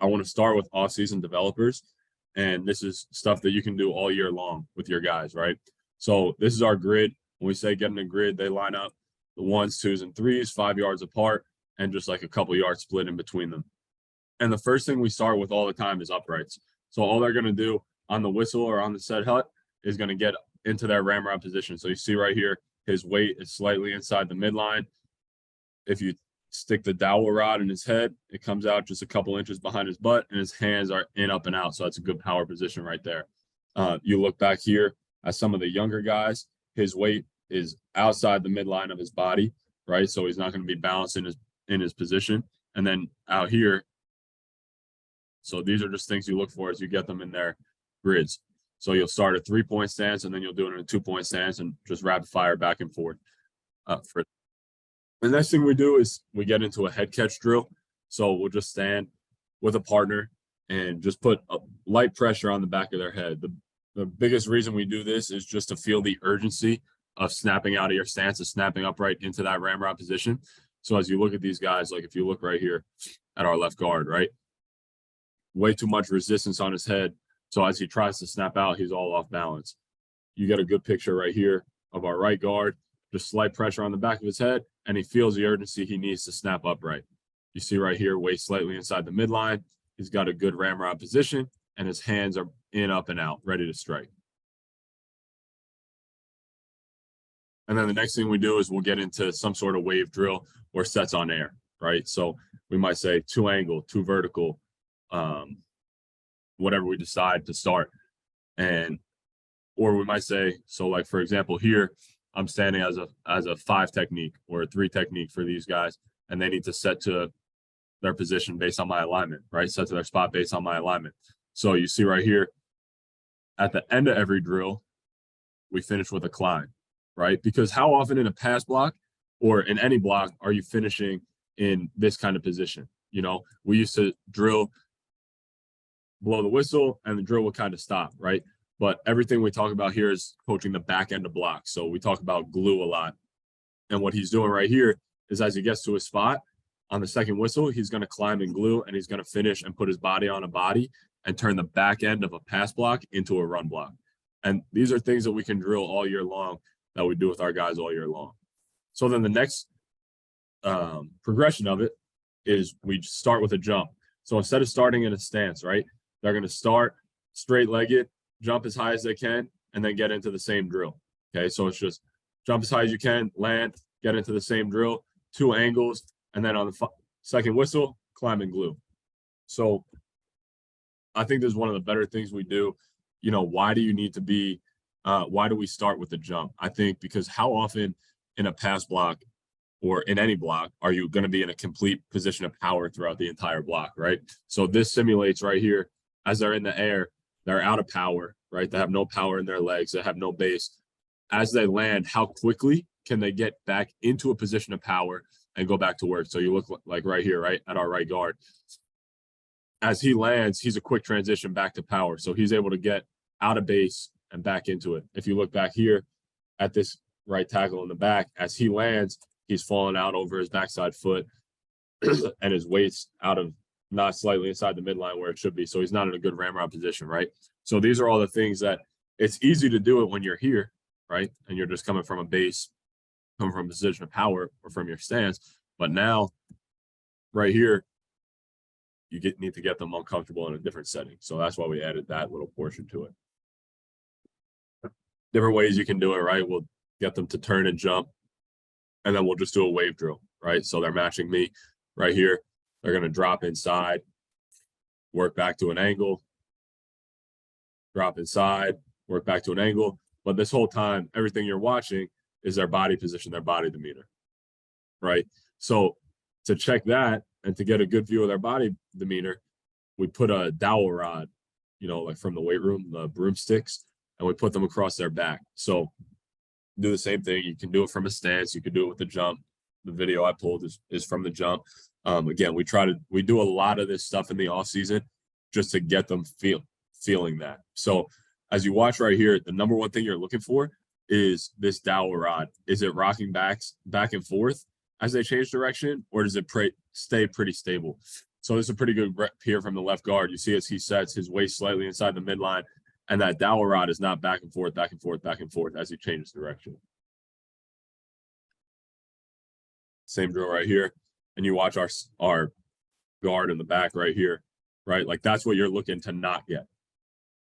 I want to start with off-season developers, and this is stuff that you can do all year long with your guys, right? So this is our grid. When we say getting a grid, they line up the 1s, 2s, and 3s, 5 yards apart, and just like a couple yards split in between them. And the first thing we start with all the time is uprights. So all they're going to do on the whistle or on the set hut is going to get into their ramrod position. So you see right here, his weight is slightly inside the midline. If you stick the dowel rod in his head, it comes out just a couple inches behind his butt, and his hands are in, up, and out. So that's a good power position right there. You look back here at some of the younger guys, his weight is outside the midline of his body, right? So he's not going to be balanced in his position. And then out here, so these are just things you look for as you get them in their grids. So you'll start a 3-point stance, and then you'll do it in a 2-point stance and just rapid fire back and forth. The next thing we do is we get into a head catch drill. So we'll just stand with a partner and just put a light pressure on the back of their head. The biggest reason we do this is just to feel the urgency of snapping out of your stance, of snapping upright into that ramrod position. So as you look at these guys, like if you look right here at our left guard, right? Way too much resistance on his head. So as he tries to snap out, he's all off balance. You get a good picture right here of our right guard, just slight pressure on the back of his head, and he feels the urgency he needs to snap upright. You see right here, waist slightly inside the midline. He's got a good ramrod position, and his hands are in, up, and out, ready to strike. And then the next thing we do is we'll get into some sort of wave drill or sets on air, right? So we might say 2 angle, 2 vertical, whatever we decide to start. Or we might say, so like, for example, here, I'm standing as a 5 technique or a 3 technique for these guys, and they need to set to their position based on my alignment, right? Set to their spot based on my alignment. So you see right here, at the end of every drill, we finish with a climb, right? Because how often in a pass block or in any block are you finishing in this kind of position? You know, we used to drill, blow the whistle, and the drill would kind of stop, right? But everything we talk about here is coaching the back end of blocks. So we talk about glue a lot. And what he's doing right here is as he gets to his spot on the second whistle, he's going to climb and glue, and he's going to finish and put his body on a body and turn the back end of a pass block into a run block. And these are things that we can drill all year long that we do with our guys all year long. So then the next progression of it is we start with a jump. So instead of starting in a stance, right, they're going to start straight-legged, jump as high as they can, and then get into the same drill. Okay, so it's just jump as high as you can, land, get into the same drill, 2 angles, and then on the second whistle, climb and glue. So I think this is one of the better things we do. You know, why do you need to be, why do we start with the jump? I think because how often in a pass block or in any block are you going to be in a complete position of power throughout the entire block, right? So this simulates right here, as they're in the air, they're out of power, right? They have no power in their legs. They have no base. As they land, how quickly can they get back into a position of power and go back to work? So you look like right here, right, at our right guard. As he lands, he's a quick transition back to power. So he's able to get out of base and back into it. If you look back here at this right tackle in the back, as he lands, he's falling out over his backside foot and his weight's out of, not slightly inside the midline where it should be. So he's not in a good ramrod position, right? So these are all the things that it's easy to do it when you're here, right? And you're just coming from a base, coming from a position of power or from your stance. But now, right here, you need to get them uncomfortable in a different setting. So that's why we added that little portion to it. Different ways you can do it, right? We'll get them to turn and jump, and then we'll just do a wave drill, right? So they're matching me right here. They're going to drop inside, work back to an angle, drop inside, work back to an angle. But this whole time, everything you're watching is their body position, their body demeanor, right? So to check that and to get a good view of their body demeanor, we put a dowel rod, you know, like from the weight room, the broomsticks, and we put them across their back. So do the same thing. You can do it from a stance. You can do it with the jump. The video I pulled is from the jump. Again, we do a lot of this stuff in the off season just to get them feeling that. So as you watch right here, the number one thing you're looking for is this dowel rod. Is it rocking back and forth as they change direction, or does it stay pretty stable? So this is a pretty good rep here from the left guard. You see as he sets his waist slightly inside the midline, and that dowel rod is not back and forth, back and forth, back and forth as he changes direction. Same drill right here. And you watch our guard in the back right here, right? Like that's what you're looking to not get.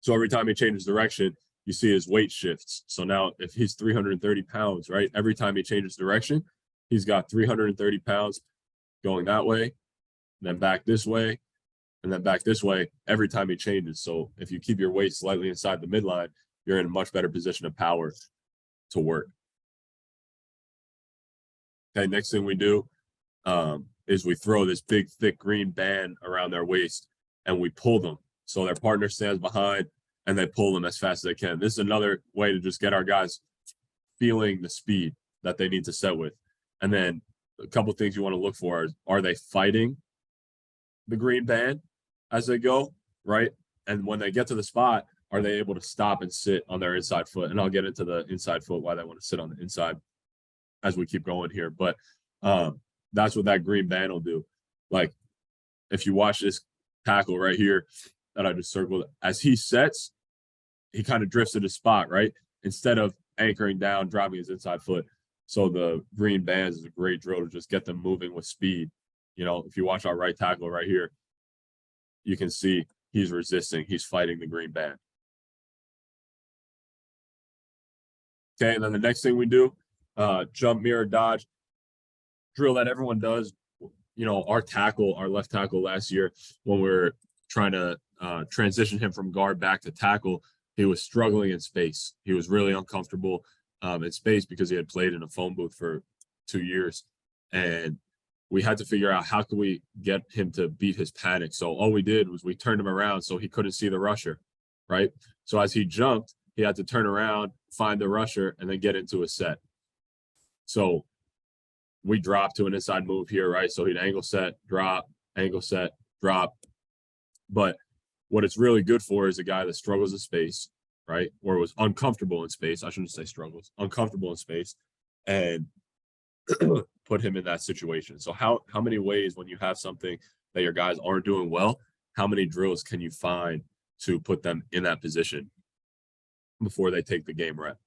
So every time he changes direction, you see his weight shifts. So now if he's 330 pounds, right? Every time he changes direction, he's got 330 pounds going that way, and then back this way, and then back this way every time he changes. So if you keep your weight slightly inside the midline, you're in a much better position of power to work. Okay, next thing we do is we throw this big, thick green band around their waist and we pull them. So their partner stands behind and they pull them as fast as they can. This is another way to just get our guys feeling the speed that they need to set with. And then a couple things you want to look for are they fighting the green band as they go, right? And when they get to the spot, are they able to stop and sit on their inside foot? And I'll get into the inside foot, why they want to sit on the inside as we keep going here. But that's what that green band will do. Like if you watch this tackle right here that I just circled, as he sets, he kind of drifts to the spot, right? Instead of anchoring down, dropping his inside foot. So the green bands is a great drill to just get them moving with speed. You know, if you watch our right tackle right here, you can see he's resisting, he's fighting the green band. Okay, and then the next thing we do, jump, mirror, dodge, drill that everyone does. You know, our left tackle last year, when we were trying to transition him from guard back to tackle, he was struggling in space. He was really uncomfortable in space because he had played in a phone booth for 2 years. And we had to figure out how could we get him to beat his panic. So all we did was we turned him around so he couldn't see the rusher, right? So as he jumped, he had to turn around, find the rusher, and then get into a set. So we dropped to an inside move here, right? So he'd angle set, drop, drop. But what it's really good for is a guy that struggles in space, right? Or was uncomfortable in space. I shouldn't say struggles, uncomfortable in space, and put him in that situation. So how many ways, when you have something that your guys aren't doing well, how many drills can you find to put them in that position before they take the game rep?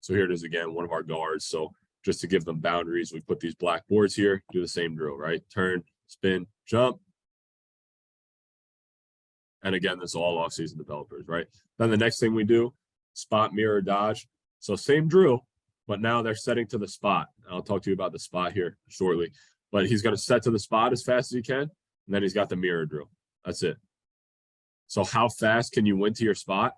So here it is again, one of our guards. So just to give them boundaries, we put these black boards here, do the same drill, right? Turn, spin, jump. And again, this is all off-season developers, right? Then the next thing we do, spot, mirror, dodge. So same drill, but now they're setting to the spot. I'll talk to you about the spot here shortly. But he's going to set to the spot as fast as he can, and then he's got the mirror drill. That's it. So how fast can you win to your spot?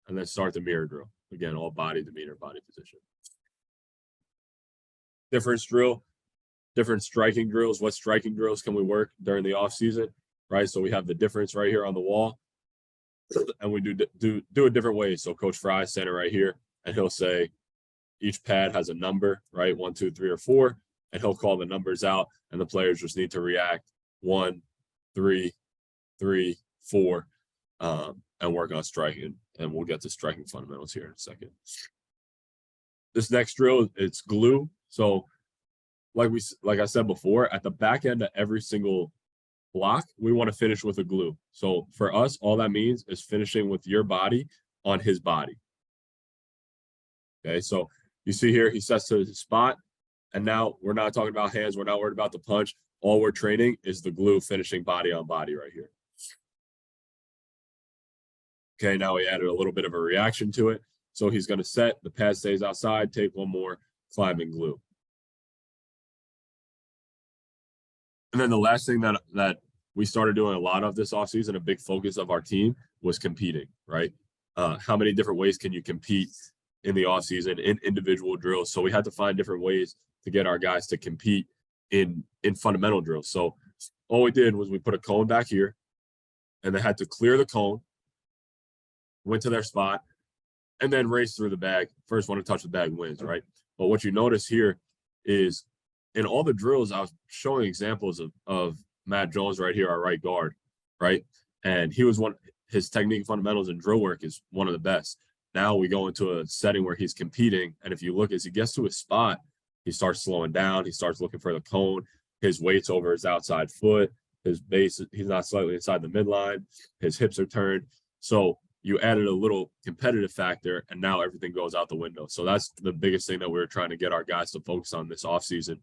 And then start the mirror drill. Again, all body, demeanor, body position. Different drill, different striking drills. What striking drills can we work during the off season, right? So we have the difference right here on the wall, and we do it different ways. So Coach Fry center right here, and he'll say each pad has a number, right? 1, 2, 3, or 4, and he'll call the numbers out, and the players just need to react 1, 3, 3, 4, and work on striking. And we'll get to striking fundamentals here in a second. This next drill, it's glue. So like I said before, at the back end of every single block, we want to finish with a glue. So for us, all that means is finishing with your body on his body. Okay, so you see here, he sets to his spot, and now we're not talking about hands. We're not worried about the punch. All we're training is the glue finishing body on body right here. Okay, now we added a little bit of a reaction to it. So he's going to set, the pad stays outside, take one more, climb and glue. And then the last thing that we started doing a lot of this offseason, a big focus of our team, was competing, right? How many different ways can you compete in the offseason in individual drills? So we had to find different ways to get our guys to compete in fundamental drills. So all we did was we put a cone back here, and they had to clear the cone, went to their spot, and then race through the bag. First one to touch the bag wins, right? But what you notice here is in all the drills, I was showing examples of Matt Jones right here, our right guard, right? And he was his technique fundamentals and drill work is one of the best. Now we go into a setting where he's competing, and if you look as he gets to his spot, he starts slowing down, he starts looking for the cone, his weight's over his outside foot, his base, he's not slightly inside the midline, his hips are turned. So you added a little competitive factor, and now everything goes out the window. So that's the biggest thing that we're trying to get our guys to focus on this offseason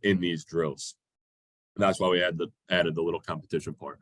in these drills. And that's why we added the little competition part.